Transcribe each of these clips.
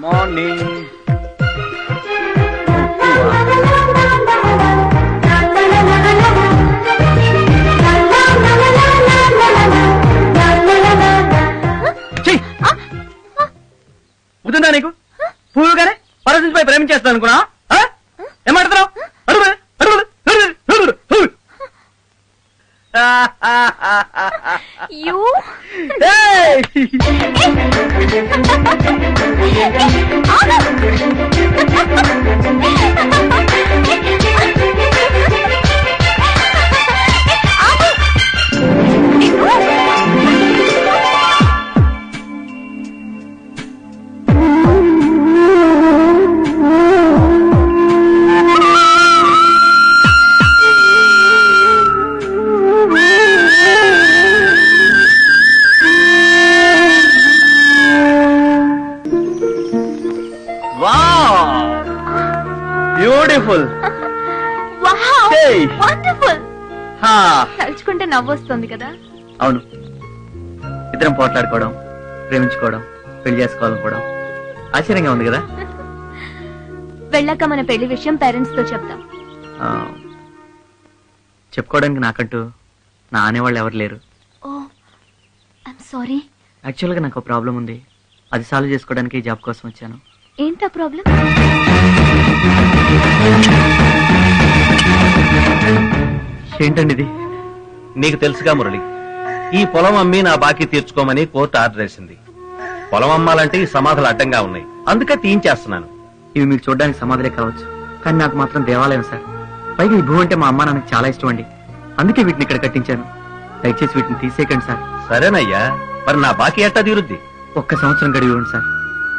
Morning. బుద్ధిందా నీకు? పూలుగానే పరసించిపై ప్రేమించేస్తాను అనుకున్నా? ఏమాడుతున్నావు? Beautiful. తలుచుకుంటే నవ్వొస్తుంది కదా. అవును, ఇద్దరం పోట్లాడుకోవడం, ప్రేమించుకోవడం, పెళ్లి చేసుకోవాలనుకోవడం ఆశ్చర్యంగా ఉంది కదా. వెళ్ళాక మన పెళ్లి విషయం పేరెంట్స్ తో చెప్తాం. చెప్పుకోవడానికి నాకంటూ నా అనేవాళ్ళు ఎవరు లేరు. సారీ. యాక్చువల్ గా నాకు ప్రాబ్లం ఉంది, అది సాల్వ్ చేసుకోవడానికి జాబ్ కోసం వచ్చాను. ఏంటా ప్రాబ్లం? ఏంటండి ఇది? నీకు తెలుసుగా మురళి, ఈ పొలం అమ్మి నా బాకీ తీర్చుకోమని కోర్టు ఆర్డర్ వేసింది. పొలం అమ్మాలంటే ఈ సమాధులు అడ్డంగా ఉన్నాయి, అందుకే తీయించేస్తున్నాను. ఇవి మీకు చూడడానికి సమాధులే కావచ్చు, కానీ నాకు మాత్రం దేవాలయం సార్. పైగా ఈ భూమి అంటే మా అమ్మ నాకు చాలా ఇష్టం అండి, అందుకే వీటిని ఇక్కడ కట్టించాను. దయచేసి వీటిని తీసేయకండి సార్. సరేనయ్యా, మరి నా బాకీ ఎట్టా తీరుద్ది? ఒక్క సంవత్సరం గడివి ఇవ్వండి సార్,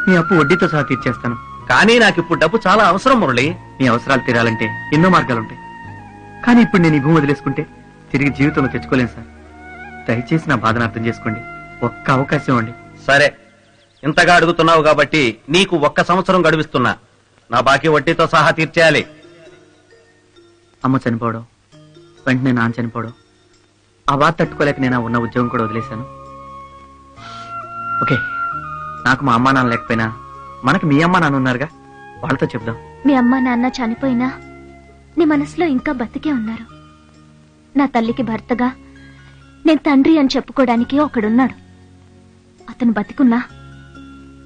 మీ అప్పు వడ్డీతో సహా తీర్చేస్తాను. కానీ నాకు ఇప్పుడు డబ్బు చాలా అవసరం మురళి. మీ అవసరాలు తీరాలంటే ఎన్నో మార్గాలుంటాయి, కానీ ఇప్పుడు నేను ఈ భూమి వదిలేసుకుంటే తిరిగి జీవితంలో తెచ్చుకోలేను సార్. దయచేసి నా బాధను అర్థం చేసుకోండి, ఒక్క అవకాశం అండి. సరే, ఇంతగా అడుగుతున్నావు కాబట్టి నీకు ఒక్క సంవత్సరం గడువిస్తున్నా. నా బాకీ వడ్డీతో సహా తీర్చేయాలి. అమ్మ చనిపోవడం, వెంటనే నాన్న చనిపోవడం, ఆ బాధ తట్టుకోలేక నేను ఉన్న ఉద్యోగం కూడా వదిలేశాను. ఓకే, నాకు మా అమ్మా నాన్న లేకపోయినా మనకి మీ అమ్మా నాన్న ఉన్నారుగా, వాళ్ళతో చెప్దాం. మీ అమ్మా నాన్న చనిపోయినా నీ మనసులో ఇంకా బతికే ఉన్నారు. నా తల్లికి భర్తగా నేను తండ్రి అని చెప్పుకోవడానికి ఒకడున్నాడు. అతను బతికున్నా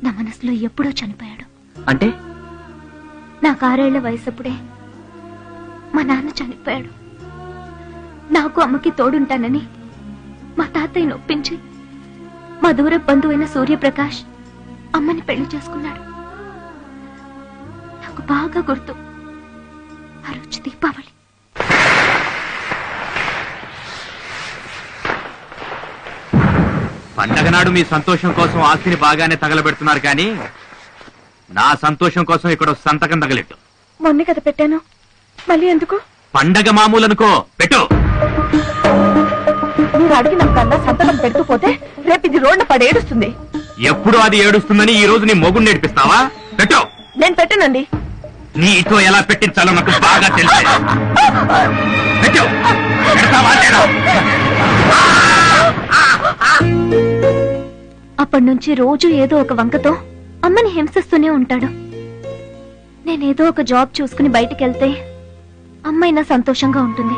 నా మనసులో ఎప్పుడో చనిపోయాడు. అంటే నాకు 6 ఏళ్ల వయసప్పుడే మా నాన్న చనిపోయాడు. నాకు అమ్మకి తోడుంటానని మా తాతయ్య నొప్పించి మా దూర బంధువైన సూర్యప్రకాష్ అమ్మని పెళ్లి చేసుకున్నాడు. నాకు బాగా గుర్తు, ఆ రోజు దీపావళి. పండగ నాడు మీ సంతోషం కోసం ఆస్తిని బాగానే తగలబెడుతున్నారు, కానీ నా సంతోషం కోసం ఇక్కడ సంతకం తగలెట్టు. మొన్న కదా పెట్టాను, మళ్ళీ ఎందుకు? పండగ మామూలు అనుకో, పెట్టు. మీరు అడిగినప్పుడల్లా సంతకం పెడుతూ పోతే రేపు ఇది రోడ్డు పడి ఏడుస్తుంది. ఎప్పుడు అది ఏడుస్తుందని ఈ రోజు నీ మొగుడు నేర్పిస్తావా? పెట్టు. నేను పెట్టానండి. నీతో ఎలా పెట్టించాలో నాకు బాగా తెలుసు. పెట్టు. పెడతావా లేదా? అప్పటి నుంచి రోజు ఏదో ఒక వంకతో అమ్మని హింసిస్తూనే ఉంటాడు. నేనేదో ఒక జాబ్ చూసుకుని బయటికెళ్తే అమ్మైనా సంతోషంగా ఉంటుంది.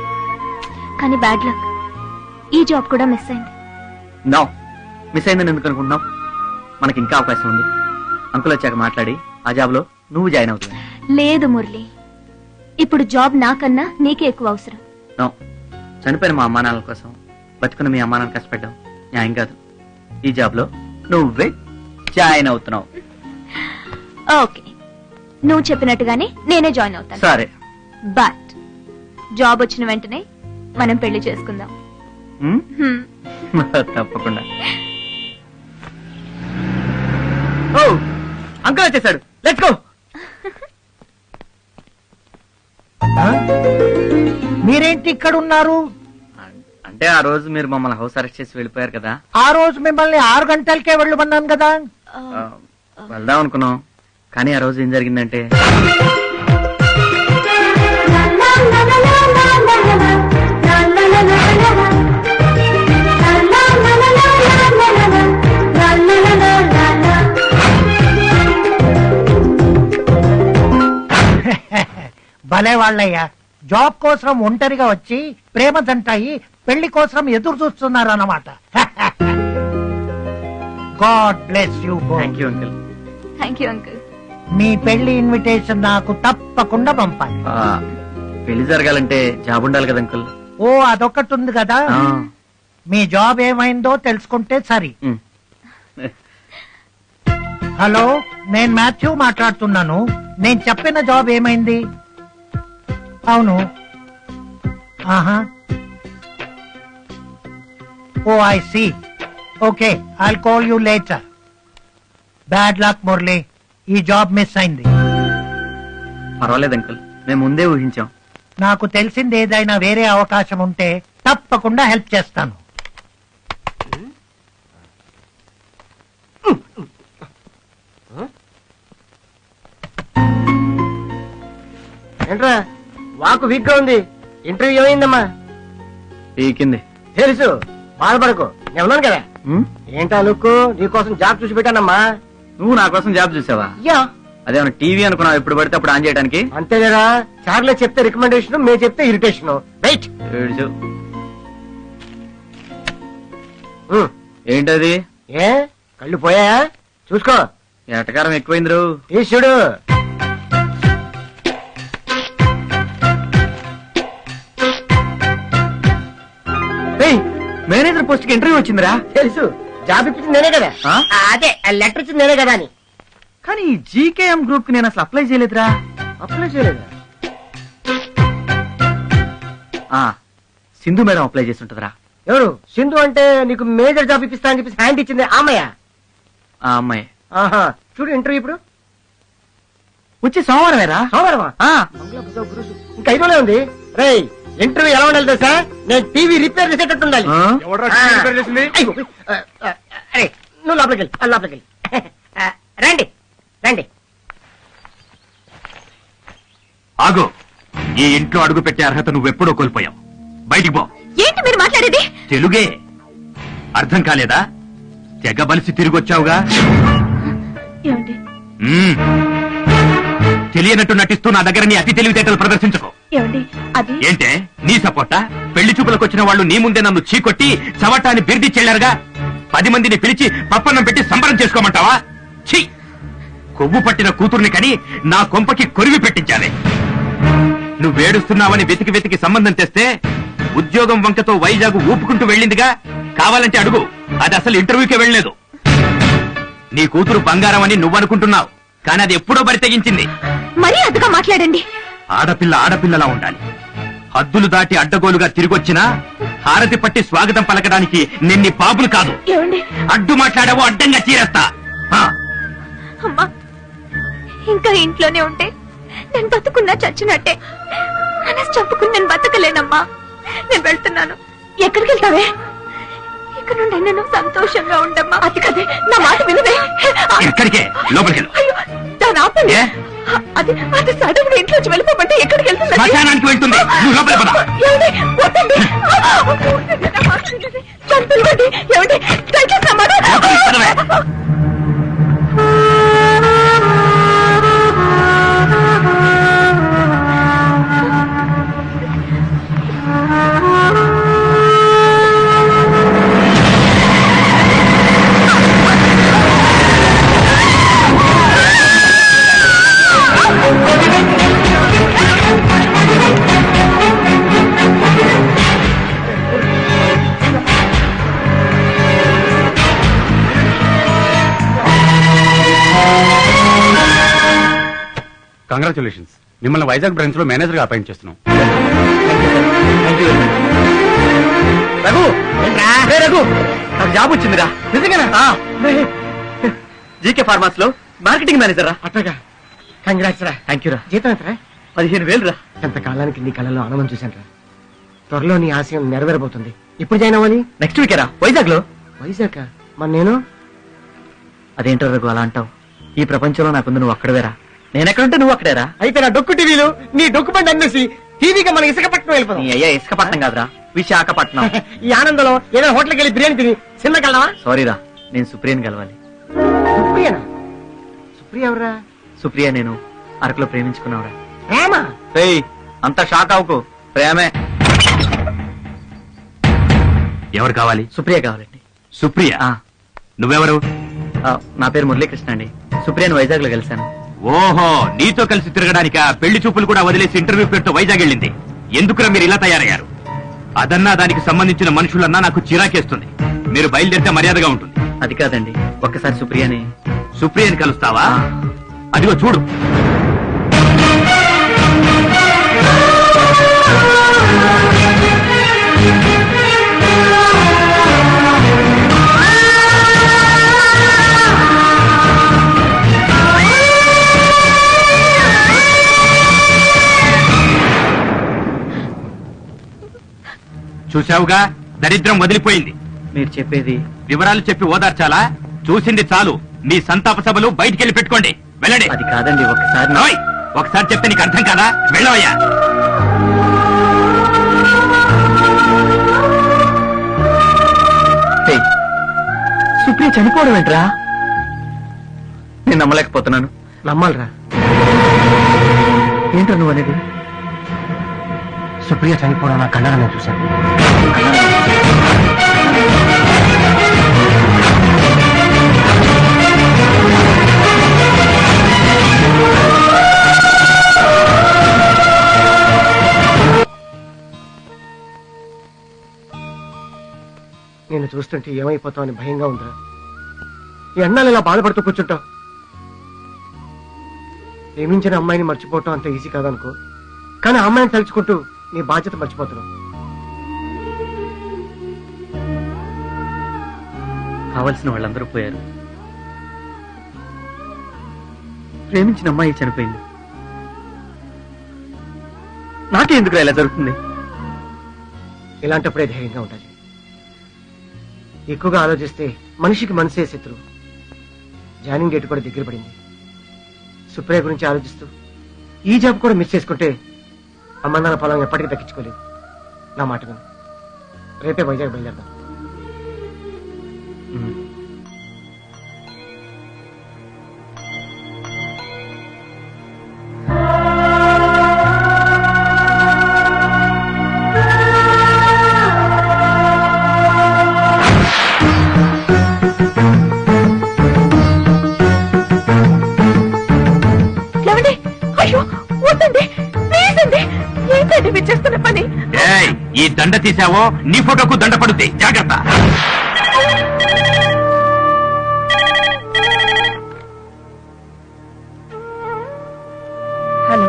కానీ బ్యాడ్ లక్, ఈ జాబ్ కూడా మిస్ అయింది. నో, మిస్ అయిందని ఎందుకు అనుకుంటున్నావు? మనకి ఇంకా అవకాశం ఉంది. అంకుల్ వచ్చాక మాట్లాడి ఆ జాబ్ లో నువ్వు జాయిన్ అవుతుంది. లేదు మురళి, ఇప్పుడు జాబ్ నాకన్నా నీకే ఎక్కువ అవసరం. నో, చనిపోయిన మా అమ్మా నాన్నల కోసం బతుకున్న మీ అమ్మా నాన్న కష్టపడ్డావు, న్యాయం కాదు. ఈ జాబ్ లో నువ్వే జాయిన్ అవుతున్నావు. ఓకే, నువ్వు చెప్పినట్టుగానే నేనే జాయిన్ అవుతాను. సరే, బట్ జాబ్ వచ్చిన వెంటనే మనం పెళ్లి చేసుకుందాం. తప్పకుండా. ఓ, అంకుల్ వచ్చేసాడు, లెట్స్ గో. మీరేంటి ఇక్కడ ఉన్నారు? అంటే ఆ రోజు మీరు మమ్మల్ని హౌస్ అరెస్ట్ చేసి వెళ్ళిపోయారు కదా. ఆ రోజు మిమ్మల్ని 6 గంటలకే వెళ్ళమన్నాను కదా. వెళ్దాం అనుకున్నాం, కానీ ఆ రోజు ఏం జరిగిందంటే భలే వాళ్ళయ్యా, జాబ్ కోసం ఒంటరిగా వచ్చి ప్రేమ జంటాయి పెళ్లి కోసం ఎదురు చూస్తున్నారు అన్నమాట. God bless you. Thank you uncle. Thank you uncle. మీ పెళ్లి ఇన్విటేషన్ నాకు తప్పకుండా పంపాలి. పెళ్లి జరగాలంటే జాబ్ ఉండాలి కదా అంకుల్. ఓ అదొకటి ఉంది కదా. మీ జాబ్ ఏమైందో తెలుసుకుంటే సరి. హలో, నేను మాథ్యూ మాట్లాడుతున్నాను. నేను చెప్పిన జాబ్ ఏమైంది? అవును. ఆహా. Oh I see. Okay, I'll call you later. Bad luck Murali, ఈ జాబ్ మిస్ అయింది. పర్వాలేదు అంకుల్, మేము ముందే ఊహించాం. నాకు తెలిసింది ఏదైనా వేరే అవకాశం ఉంటే తప్పకుండా హెల్ప్ చేస్తాను. ఏంట్రా వాకు వీక్ గా ఉంది? ఇంటర్వ్యూ ఏమైందమ్మా? పీకింది. తెలుసు, బాధపడకు, నేను ఉన్నాను కదా. ఉమ్, ఏంటా లుక్కు? నీకోసం జాబ్ చూసి పెట్టానమ్మా. నువ్వు నా కోసం జాబ్ చూసావా? యా, అదేమన్నా టీవీ అనుకున్నావు ఎప్పుడు పడితే అప్పుడు ఆన్ చేయడానికి? అంతే కదా. చార్లో చెప్తే రికమెండేషన్, మేము చెప్తే ఇరిటేషన్. వెయిట్. ఏడ్చు. ఏంటది? ఏ కళ్ళు పోయాయా? చూసుకో. ఎటకారం ఎక్కువైందిరు. ఈ చూడు. మేనేజర్ పోస్ట్ కి ఇంటర్వ్యూ వచ్చిందిరా. తెలుసు, జాబ్ ఇప్పించింది నేనే కదా. ఆ? అదే లెటర్ ఇచ్చింది నేనే కదా అని. కానీ ఈ జీకేఎం గ్రూప్ కి నేను అసలు అప్లై చేయలేదురా. అప్లై చేయలేదా? సింధు మేడం అప్లై చేసి ఉంటదిరా. ఎవరు? సింధు అంటే నీకు మేజర్ జాబ్ ఇప్పిస్తా అని చెప్పేసి హ్యాండ్ ఇచ్చింది ఆమెయ. ఆ అమ్మాయి ఆహా, చూడు ఇంటర్వ్యూ ఇప్పుడు. వచ్చి సోమవారమేరా. సోమవారమా? ఇంకా 5 రోజులే ఉంది. రేయ్, ఇంటర్వ్యూ ఎలా ఉండాలి తెలుసా? నేను టీవీ రిపేర్ చేసేటట్టు ఉండాలి. అయ్యో, అరే నువ్వు లోపలికి వెళ్ళి, లోపలికి వెళ్ళి. రండి రండి. ఆగు. ఈ ఇంట్లో అడుగు పెట్టే అర్హత నువ్వెప్పుడో కోల్పోయావు. బయటికి పో. ఏంటి మీరు మాట్లాడేది? తెలుగే అర్థం కాలేదా? తెగ బలిసి తిరిగొచ్చావుగా. ఏమండి? తెలియనట్టు నటిస్తూ నా దగ్గర నీ అతి తెలివితేటలు ప్రదర్శించకు. ఏమండి అది? ఏంటే నీ సపోర్టా? పెళ్లి చూపులకు వచ్చిన వాళ్ళు నీ ముందే నన్ను చీకొట్టి చవటాన్ని బిర్ది చెల్లారుగా. 10 మందిని పిలిచి పప్పన్నం పెట్టి సంబరం చేసుకోమంటావా? ఛీ! కొవ్వు పట్టిన కూతుర్ని కని నా కొంపకి కొరివి పెట్టించాలి. నువ్వేడుస్తున్నావని వెతికి వెతికి సంబంధం తెస్తే ఉద్యోగం వంకతో వైజాగ్ ఊపుకుంటూ వెళ్ళిందిగా. కావాలంటే అడుగు, అది అసలు ఇంటర్వ్యూకే వెళ్ళలేదు. నీ కూతురు బంగారం అని నువ్వనుకుంటున్నావు, కానీ అది ఎప్పుడో బరి తెగించింది. మరీ అదుగా మాట్లాడండి. ఆడపిల్ల ఆడపిల్లలా ఉండాలి. హద్దులు దాటి అడ్డగోలుగా తిరిగొచ్చినా హారతి పట్టి స్వాగతం పలకడానికి నిన్ని పాపులు కాదు. ఏమండి? అడ్డు మాట్లాడావో అడ్డంగా చీరేస్తా. అమ్మా, ఇంకా ఇంట్లోనే ఉంటే నేను బతుకున్నా చచ్చినట్టే. మనసు చంపుకుని నేను బతకలేనమ్మా. నేను వెళ్తున్నాను. ఎక్కడికి వెళ్తావే? ఇక్కడ నుండి నేను సంతోషంగా ఉండమ్మా. అది కదే, నా మాట వినవే. ఎక్కడికే? లోపలికి వెళ్ళు. అయ్యో, దాని ఆపండి. ఏ? అది అది సడన్ గా ఇంట్లోంచి వెళ్ళిపోమంటే ఎక్కడికి వెళ్తుంది? శ్మశానానికి వెళ్తుంది. నువ్వు లోపలికి పద. ఏమండి? వద్దండి. వద్దండి, నా మాట వినండి. చంపేయండి. ఏమండి? దయచేసి నా మాట. లోపలికి పదవే. కంగ్రాచులేషన్స్, మిమ్మల్ని వైజాగ్ బ్రాంచ్ లో మేనేజర్ గా అపాయింట్ చేస్తున్నాం. రఘు, రే రఘు, నాకు జాబ్ వచ్చిందిరా. నిజంగానా? జీకే ఫార్మాస్ లో మార్కెటింగ్ మేనేజర్ రా. అట్టగా, కంగ్రాట్స్ రా. థ్యాంక్ యూ రా. జీతం ఎంతరా? 15,000 రా. ఎంతకాలానికి నీ కళ్ళలో ఆనందం చూశాను రా. త్వరలో నీ ఆశయం నెరవేరబోతుంది. ఇప్పుడు జాయిన్ అవ్వాలి? నెక్స్ట్ వీకే రా, వైజాగ్ లో. వైజాగ్? మరి నేను? అదేంటో రఘు అలా అంటావు? ఈ ప్రపంచంలో నాకుంది నువ్వు అక్కడవేరా. నేనెక్కడుంటే నువ్వు అక్కడేరా. అయితే నా డొక్కు టీవీలు నీ డొక్కు బండి అన్నేసి టీవీగా మన ఇసుకపట్నం నీ వెళ్ళిపోతాం. అయ్యా ఇసుకపట్నం కాదురా, విశాఖపట్నం. ఈ ఆనందంలో ఏదైనా హోటల్కి వెళ్ళి బిర్యానీ తిని చిన్నకెళ్దామా? సారీరా, నేను సుప్రియని కలవాలి. సుప్రియనా? సుప్రియ ఎవరా? సుప్రియ నేను అరకులో ప్రేమించుకున్నావురా. ప్రేమ? అంత షాక్ అవ్వకు, ప్రేమే. ఎవరు కావాలి? సుప్రియ కావాలండి. సుప్రియ? నువ్వెవరు? నా పేరు మురళీకృష్ణ అండి. సుప్రియను వైజాగ్ లో కలిశాను. ఓహో, నీతో కలిసి తిరగడానిక పెళ్లి చూపులు కూడా వదిలేసి ఇంటర్వ్యూ పేరుతో వైజాగ్ వెళ్ళింది. ఎందుకురా మీరు ఇలా తయారయ్యారు? అదన్నా దానికి సంబంధించిన మనుషులన్నా నాకు చిరాకేస్తుంది. మీరు బయలుదేరితే మర్యాదగా ఉంటుంది. అది కాదండి, ఒక్కసారి సుప్రియని కలుస్తావా? అదిగో చూడు. చూశావుగా, దరిద్రం వదిలిపోయింది. మీరు చెప్పేది వివరాలు చెప్పి ఓదార్చాలా? చూసింది చాలు. మీ సంతాప సభలు బయటికెళ్ళి పెట్టుకోండి. వెళ్ళండి. అది కాదండి, ఒకసారి చెప్తే నీకు అర్థం కాదా? వెళ్ళవయ్యా. సుప్రియ చనిపోవడం ఏంట్రా? నేను నమ్మలేకపోతున్నాను. నమ్మాలరా? ఏంట్రా నువ్వు అనేది? సుప్రియ చనిపోవడం నా కళ్ళగా నేను చూశాను. నేను చూస్తుంటే ఏమైపోతామని భయంగా ఉందిరా. ఈ అన్నాలు ఇలా బాధపడుతూ కూర్చుంటావు. ప్రేమించిన అమ్మాయిని మర్చిపోవటం అంత ఈజీ కాదనుకో, కానీ ఆ అమ్మాయిని తలుచుకుంటూ నీ బాధ్యత మర్చిపోతున్నావు. కావలసిన వాళ్ళందరూ పోయారు. ప్రేమించిన అమ్మాయి చనిపోయింది. నాకే ఎందుకు ఇలా జరుగుతుంది? ఇలాంటప్పుడే ధైర్యంగా ఉండాలి. ఎక్కువగా ఆలోచిస్తే మనిషికి మనసే శత్రువు. జాయినింగ్ డేట్ కూడా దగ్గర పడింది. సుప్రియ గురించి ఆలోచిస్తూ ఈ జాబ్ కూడా మిస్ చేసుకుంటే అమ్మందాల ఫలం ఎప్పటికీ దక్కించుకోలేదు. నా మాట విను. రేపే వైజాగ్ బయలుదేరదాం. ఈ దండ తీసావో నీ ఫోటోకు దండ పడుద్ది. జాగ్రత్త. హలో.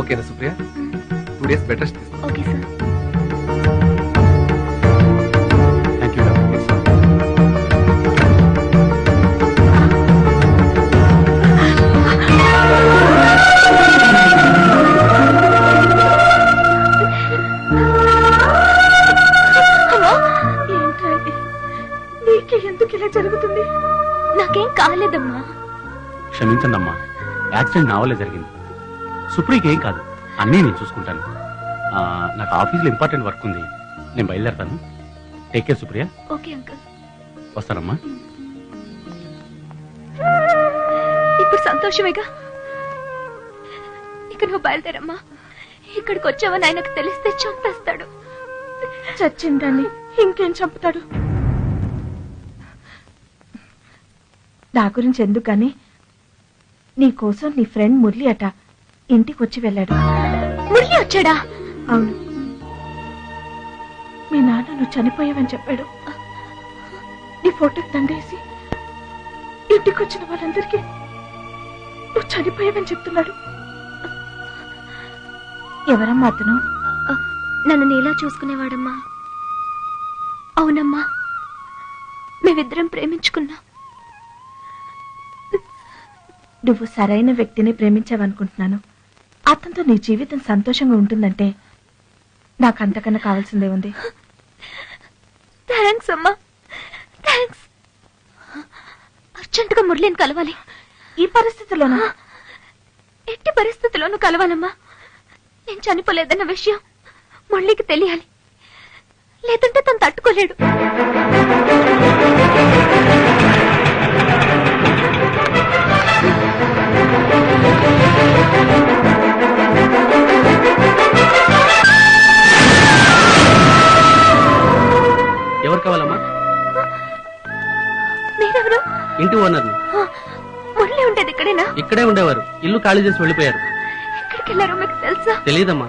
ఓకేనా సుప్రియ? 2 days బెడ్ రెస్ట్ తీసుకో. Okay sir. Thank you. నీకే ఎందుకు ఇలా జరుగుతుంది? నాకేం కాలేదమ్మా. క్షమించండి అమ్మా, యాక్సిడెంట్ నా వల్లే జరిగింది. సుప్రియకి ఏం కాదు, అన్నీ నేను చూసుకుంటాను. నాకు ఆఫీస్లో ఇంపార్టెంట్ వర్క్ ఉంది, నేను బయలుదేరతాను. Take care Supriya. Okay uncle. వస్తానమ్మా. ఇప్పుడు సంతోషమేగా. ఇక నువ్వు బయలుదేరమ్మా. ఇక్కడికి వచ్చావని ఆయనకు తెలిస్తే చంపేస్తాడు. చచ్చిందని ఇంకేం చంపుతాడు? నా గురించి ఎందుకని, నీకోసం నీ ఫ్రెండ్ మురళి అట ఇంటికి వచ్చి వెళ్ళాడు. మురళి వచ్చాడా? అవును. మీ నాన్న నువ్వు చనిపోయావని చెప్పాడు. నీ ఫోటోకి దండేసి ఇంటికి వచ్చిన వాళ్ళందరికీ నువ్వు చనిపోయావని చెప్తున్నాడు. ఎవరమ్మా అతను? నన్ను నీలా చూసుకునేవాడమ్మా. అవునమ్మా, మేమిద్దరం ప్రేమించుకున్నాం. నువ్వు సరైన వ్యక్తిని ప్రేమించావనుకుంటున్నాను. అతనితో నీ జీవితం సంతోషంగా ఉంటుందంటే నాకు అంతకన్నా కావాల్సిందే ఉంది. థ్యాంక్స్ అమ్మా, థ్యాంక్స్. అర్జెంటుగా మురళిని కలవాలి. ఈ పరిస్థితిలోనా? ఎట్టి పరిస్థితుల్లోనూ కలవాలమ్మా. నేను చనిపోలేదన్న విషయం మురళికి తెలియాలి, లేదంటే తను తట్టుకోలేడు. ఎవరు కావాలమ్మా? మీరెవరు? ఇంటి ఓనర్ని. మురళి ఉండేది ఇక్కడేనా? ఇక్కడే ఉండేవారు, ఇల్లు ఖాళీ చేసి వెళ్ళిపోయారు. ఎక్కడికి వెళ్ళారో మీకు తెలుసా? తెలియదమ్మా.